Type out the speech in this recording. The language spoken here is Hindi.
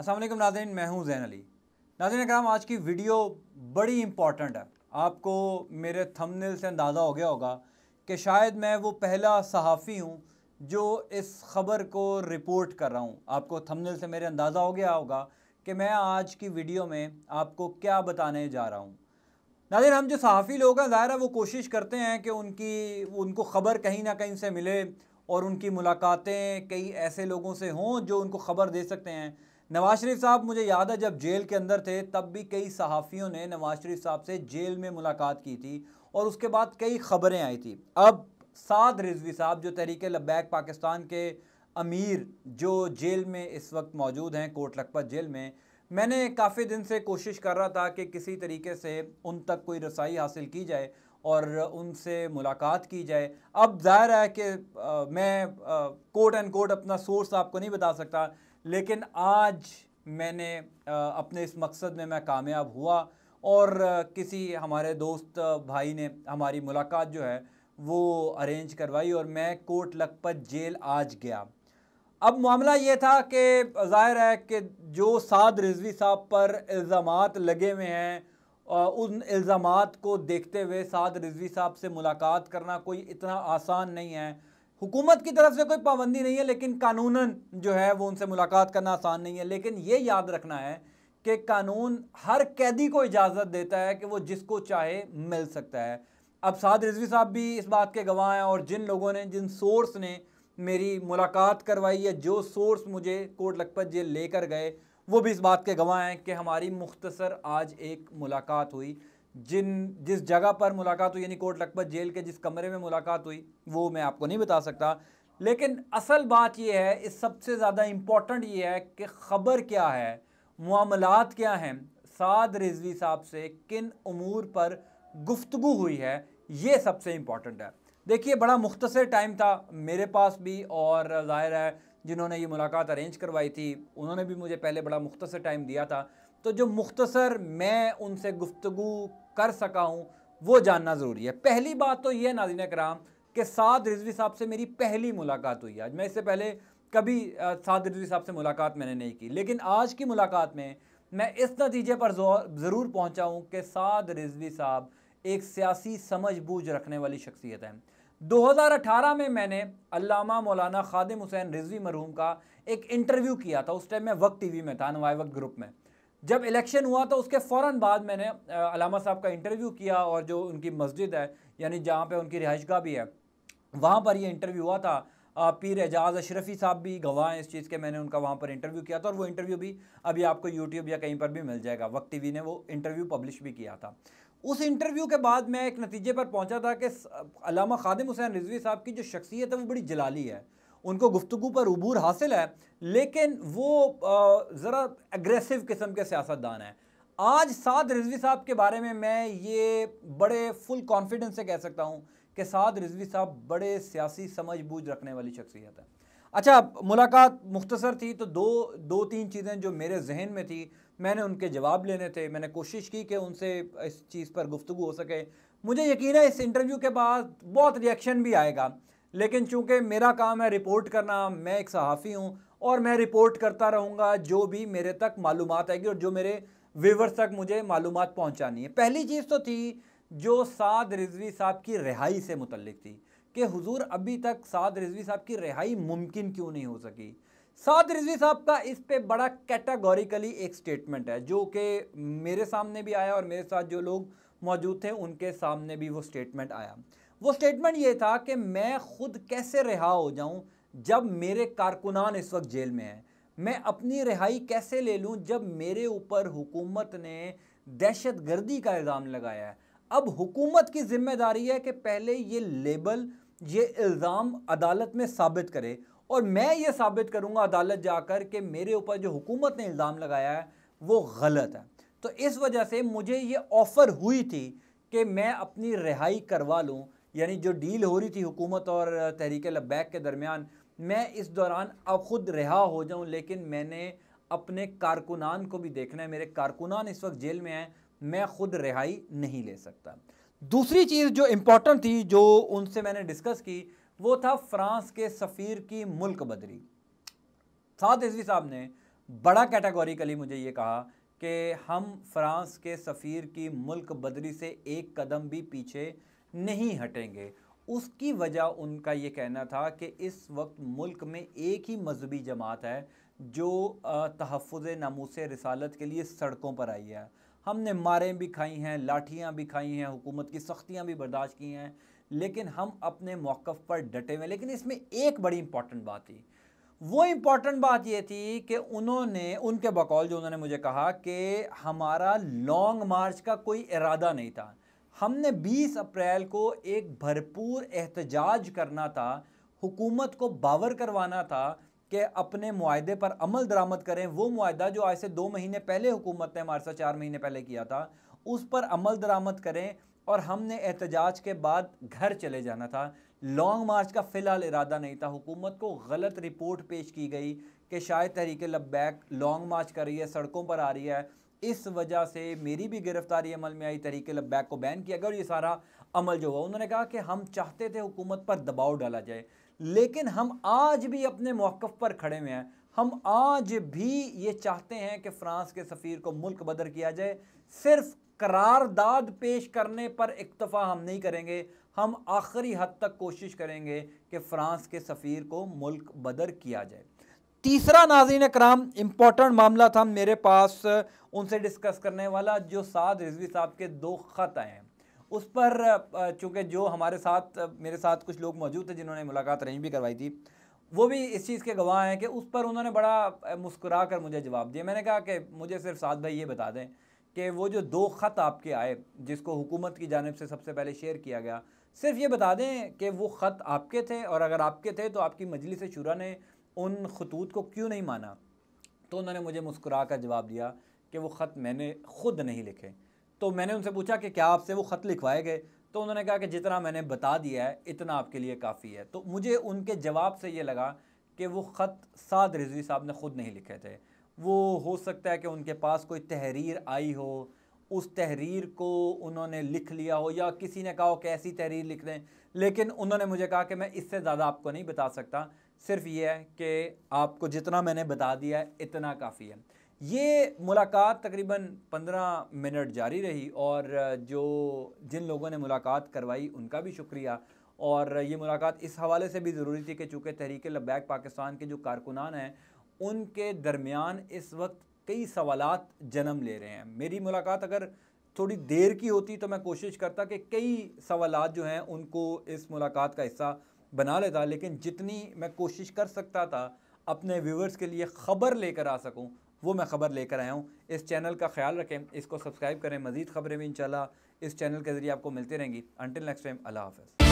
अस्सलाम वालेकुम नाज़रीन, मैं हूं ज़ैन अली। नाज़रीन कराम, आज की वीडियो बड़ी इंपॉर्टेंट है। आपको मेरे थंबनेल से अंदाज़ा हो गया होगा कि शायद मैं वो पहला सहाफ़ी हूं जो इस ख़बर को रिपोर्ट कर रहा हूं। आपको थंबनेल से मेरे अंदाज़ा हो गया होगा कि मैं आज की वीडियो में आपको क्या बताने जा रहा हूं। नाज़रीन, हम जो सहाफ़ी लोग हैं, ज़ाहिर है वो कोशिश करते हैं कि उनको ख़बर कहीं ना कहीं से मिले और उनकी मुलाकातें कई ऐसे लोगों से हों जो उनको ख़बर दे सकते हैं। नवाज़ शरीफ साहब, मुझे याद है जब जेल के अंदर थे तब भी कई सहाफ़ियों ने नवाज़ शरीफ साहब से जेल में मुलाकात की थी और उसके बाद कई ख़बरें आई थी। अब साद रिज़वी साहब, जो तहरीक लब्बैक पाकिस्तान के अमीर, जो जेल में इस वक्त मौजूद हैं, कोट लखपत जेल में, मैंने काफ़ी दिन से कोशिश कर रहा था कि किसी तरीके से उन तक कोई रसाई हासिल की जाए और उनसे मुलाकात की जाए। अब ज़ाहिर है कि मैं कोट एंड कोट अपना सोर्स आपको नहीं बता सकता, लेकिन आज मैंने अपने इस मकसद में मैं कामयाब हुआ और किसी हमारे दोस्त भाई ने हमारी मुलाकात जो है वो अरेंज करवाई और मैं कोट लखपत जेल आज गया। अब मामला ये था कि ज़ाहिर है कि जो साद रिज़वी साहब पर इल्ज़ामात लगे हुए हैं, उन इल्ज़ामात को देखते हुए साद रिज़वी साहब से मुलाकात करना कोई इतना आसान नहीं है। हुकूमत की तरफ से कोई पाबंदी नहीं है, लेकिन कानूनन जो है वो उनसे मुलाकात करना आसान नहीं है। लेकिन ये याद रखना है कि कानून हर कैदी को इजाज़त देता है कि वो जिसको चाहे मिल सकता है। अब साद रिज़वी साहब भी इस बात के गवाह हैं और जिन लोगों ने, जिन सोर्स ने मेरी मुलाकात करवाई है, जो सोर्स मुझे कोट लखपत जेल लेकर गए, वो भी इस बात के गवाह हैं कि हमारी मुख्तसर आज एक मुलाकात हुई। जिस जगह पर मुलाकात हुई, यानी कोट लखपत जेल के जिस कमरे में मुलाकात हुई, वो मैं आपको नहीं बता सकता। लेकिन असल बात ये है, इस सबसे ज़्यादा इम्पॉर्टेंट ये है कि ख़बर क्या है, मामलात क्या हैं, साद रिज़वी साहब से किन उमूर पर गुफ्तगू हुई है, ये सबसे इम्पॉर्टेंट है। देखिए, बड़ा मुख्तसर टाइम था मेरे पास भी और ज़ाहिर है जिन्होंने ये मुलाकात अरेंज करवाई थी उन्होंने भी मुझे पहले बड़ा मुख्तसर टाइम दिया था। तो जो मुख्तसर मैं उनसे गुफ्तगू कर सका हूँ वो जानना ज़रूरी है। पहली बात तो ये, नाज़रीन कराम, कि साद रिज़वी साहब से मेरी पहली मुलाकात हुई आज। मैं इससे पहले कभी साद रिज़वी साहब से मुलाकात मैंने नहीं की, लेकिन आज की मुलाकात में मैं इस नतीजे पर ज़रूर पहुँचा हूँ कि साद रिज़वी साहब एक सियासी समझ बूझ रखने वाली शख्सियत है। 2018 में मैंने अल्लामा मौलाना खादिम हुसैन रिजवी मरहूम का एक इंटरव्यू किया था। उस टाइम मैं वक्त टीवी में था, नवाए वक्त ग्रुप में। जब इलेक्शन हुआ तो उसके फ़ौरन बाद मैंने अल्लामा साहब का इंटरव्यू किया और जो उनकी मस्जिद है, यानी जहाँ पे उनकी रिहाइशगाह भी है, वहाँ पर ये इंटरव्यू हुआ था। पीर एजाज अशरफी साहब भी गवाह हैं इस चीज़ के, मैंने उनका वहाँ पर इंटरव्यू किया था और वो इंटरव्यू भी अभी आपको यूट्यूब या कहीं पर भी मिल जाएगा। वक्त टीवी ने वो इंटरव्यू पब्लिश भी किया था। उस इंटरव्यू के बाद मैं एक नतीजे पर पहुंचा था कि अल्लामा खादिम हुसैन रिजवी साहब की जो शख्सियत है वो बड़ी जलाली है, उनको गुफ्तगू पर उबूर हासिल है, लेकिन वो ज़रा एग्रेसिव किस्म के सियासतदान हैं। आज साद रिजवी साहब के बारे में मैं ये बड़े फुल कॉन्फिडेंस से कह सकता हूँ कि साद रिजवी साहब बड़े सियासी समझ बूझ रखने वाली शख्सियत है। अच्छा, मुलाकात मुख्तसर थी तो दो तीन चीज़ें जो मेरे जहन में थी मैंने उनके जवाब लेने थे। मैंने कोशिश की कि उनसे इस चीज़ पर गुफ्तगू हो सके। मुझे यकीन है इस इंटरव्यू के बाद बहुत रिएक्शन भी आएगा, लेकिन चूँकि मेरा काम है रिपोर्ट करना, मैं एक सहाफ़ी हूँ और मैं रिपोर्ट करता रहूँगा जो भी मेरे तक मालूमात आएगी और जो मेरे व्यूवर्स तक मुझे मालूमात पहुँचानी है। पहली चीज़ तो थी जो साद रिजवी साहब की रिहाई से मुतल्लिक थी कि हुजूर अभी तक साद रिजवी साहब की रिहाई मुमकिन क्यों नहीं हो सकी। साद रिजवी साहब का इस पे बड़ा कैटेगोरिकली एक स्टेटमेंट है जो कि मेरे सामने भी आया और मेरे साथ जो लोग मौजूद थे उनके सामने भी वो स्टेटमेंट आया। वो स्टेटमेंट ये था कि मैं खुद कैसे रिहा हो जाऊं जब मेरे कारकुनान इस वक्त जेल में हैं, मैं अपनी रिहाई कैसे ले लूं जब मेरे ऊपर हुकूमत ने दहशत गर्दी का इल्ज़ाम लगाया है। अब हुकूमत की जिम्मेदारी है कि पहले ये लेबल, ये इल्ज़ाम अदालत में साबित करे और मैं ये साबित करूंगा अदालत जाकर कि मेरे ऊपर जो हुकूमत ने इल्ज़ाम लगाया है वो गलत है। तो इस वजह से मुझे ये ऑफ़र हुई थी कि मैं अपनी रिहाई करवा लूं, यानी जो डील हो रही थी हुकूमत और तहरीक लब्बैक के दरमियान, मैं इस दौरान अब खुद रिहा हो जाऊं, लेकिन मैंने अपने कारकुनान को भी देखना है। मेरे कारकुनान इस वक्त जेल में हैं, मैं खुद रिहाई नहीं ले सकता। दूसरी चीज़ जो इम्पोर्टेंट थी जो उनसे मैंने डिस्कस की वो था फ्रांस के सफ़ीर की मुल्क बदरी। साद रिजवी साहब ने बड़ा कैटेगोरिकली मुझे ये कहा कि हम फ्रांस के सफ़ीर की मुल्क बदरी से एक कदम भी पीछे नहीं हटेंगे। उसकी वजह उनका ये कहना था कि इस वक्त मुल्क में एक ही मजहबी जमात है जो तहफ़्फ़ुज़ नामूस रिसालत के लिए सड़कों पर आई है। हमने मारें भी खाई हैं, लाठियाँ भी खाई हैं, हुकूमत की सख्तियाँ भी बर्दाश्त की हैं, लेकिन हम अपने मौक़िफ़ पर डटे हुए। लेकिन इसमें एक बड़ी इंपॉर्टेंट बात थी। वो इम्पॉर्टेंट बात ये थी कि उन्होंने, उनके बकौल जो उन्होंने मुझे कहा कि हमारा लॉन्ग मार्च का कोई इरादा नहीं था। हमने 20 अप्रैल को एक भरपूर एहतजाज करना था, हुकूमत को बावर करवाना था कि अपने मुआहदे पर अमल दरामद करें। वो मुआहदा जो आज से 2 महीने पहले हुकूमत ने हमारे साथ 4 महीने पहले किया था, उस पर अमल दरामद करें और हमने एहतजाज के बाद घर चले जाना था। लॉन्ग मार्च का फ़िलहाल इरादा नहीं था। हुकूमत को गलत रिपोर्ट पेश की गई कि शायद तहरीक लब्बैक लॉन्ग मार्च कर रही है, सड़कों पर आ रही है, इस वजह से मेरी भी गिरफ्तारी अमल में आई, तहरीक लब्बैक को बैन किया गया और ये सारा अमल जो हुआ। उन्होंने कहा कि हम चाहते थे हुकूमत पर दबाव डाला जाए, लेकिन हम आज भी अपने मौक़िफ़ पर खड़े हुए हैं। हम आज भी ये चाहते हैं कि फ़्रांस के सफ़ीर को मुल्क बदर किया जाए। सिर्फ करारदाद पेश करने पर इक्तफ़ा हम नहीं करेंगे, हम आखिरी हद तक कोशिश करेंगे कि फ़्रांस के सफ़ीर को मुल्क बदर किया जाए। तीसरा नाज़रीन कराम इम्पोर्टेंट मामला था मेरे पास उनसे डिस्कस करने वाला, जो साद रिजवी साहब के 2 ख़त आए हैं उस पर, चूँकि जो हमारे साथ मेरे साथ कुछ लोग मौजूद थे जिन्होंने मुलाकात अरेंज भी करवाई थी, वो भी इस चीज़ के गवाह हैं कि उस पर उन्होंने बड़ा मुस्कुरा कर मुझे जवाब दिया। मैंने कहा कि मुझे सिर्फ साद भाई ये बता दें कि वो जो 2 ख़त आपके आए जिसको हुकूमत की जानिब से सबसे पहले शेयर किया गया, सिर्फ ये बता दें कि वो ख़त आपके थे, और अगर आपके थे तो आपकी मजलिस शुरा ने उन खतूत को क्यों नहीं माना। तो उन्होंने मुझे मुस्कुरा कर जवाब दिया कि वो ख़त मैंने ख़ुद नहीं लिखे। तो मैंने उनसे पूछा कि क्या आपसे वो ख़त लिखवाए गए, तो उन्होंने कहा कि जितना मैंने बता दिया है इतना आपके लिए काफ़ी है। तो मुझे उनके जवाब से ये लगा कि वो ख़त साद रिजवी साहब ने ख़ुद नहीं लिखे थे। वो हो सकता है कि उनके पास कोई तहरीर आई हो, उस तहरीर को उन्होंने लिख लिया हो, या किसी ने कहा हो कि ऐसी तहरीर लिख दें, लेकिन उन्होंने मुझे कहा कि मैं इससे ज़्यादा आपको नहीं बता सकता, सिर्फ ये है कि आपको जितना मैंने बता दिया है इतना काफ़ी है। ये मुलाकात तकरीबन 15 मिनट जारी रही, और जो जिन लोगों ने मुलाकात करवाई उनका भी शुक्रिया। और ये मुलाकात इस हवाले से भी ज़रूरी थी कि चूँकि तहरीक लब्बैक पाकिस्तान के जो कारकुनान हैं उनके दरमियान इस वक्त कई सवालात जन्म ले रहे हैं। मेरी मुलाकात अगर थोड़ी देर की होती तो मैं कोशिश करता कि कई सवालात जो हैं उनको इस मुलाकात का हिस्सा बना लेता, लेकिन जितनी मैं कोशिश कर सकता था अपने व्यूवर्स के लिए ख़बर लेकर आ सकूं, वो मैं ख़बर लेकर आया हूँ। इस चैनल का ख्याल रखें, इसको सब्सक्राइब करें, मज़ीद ख़बरें भी इंशाल्लाह इस चैनल के ज़रिए आपको मिलती रहेंगी। अंटिल नेक्स्ट टाइम, अल्लाह हाफ़िज़।